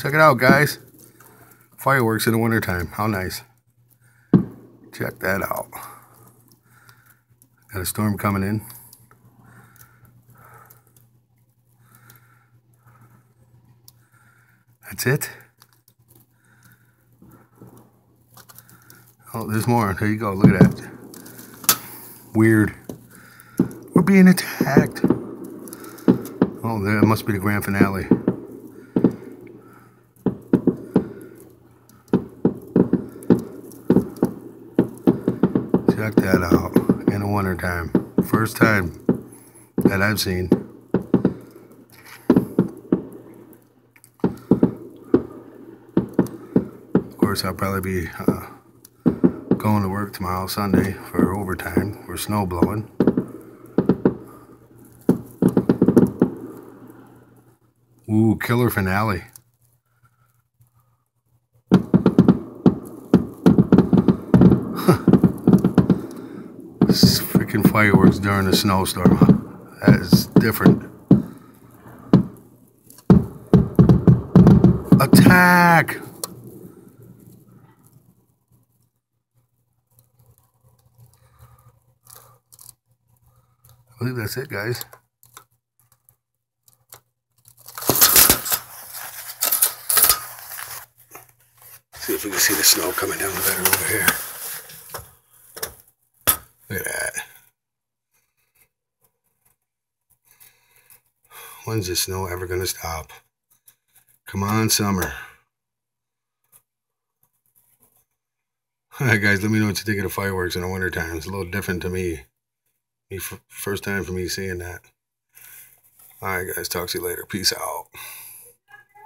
Check it out, guys. Fireworks in the wintertime. How nice. Check that out. Got a storm coming in. That's it. Oh, there's more. There you go. Look at that. Weird. We're being attacked. Oh, there must be the grand finale. Check that out. In the wintertime. First time that I've seen. Of course, I'll probably be going to work tomorrow, Sunday, for overtime, for snow blowing. Ooh, killer finale. Freaking fireworks during a snowstorm. That is different. Attack! I believe that's it, guys. See if we can see the snow coming down better over here. Look at that. When's the snow ever gonna stop? Come on, summer. Alright, guys, let me know what you think of the fireworks in the wintertime. It's a little different to me. First time for me seeing that. Alright, guys, talk to you later. Peace out.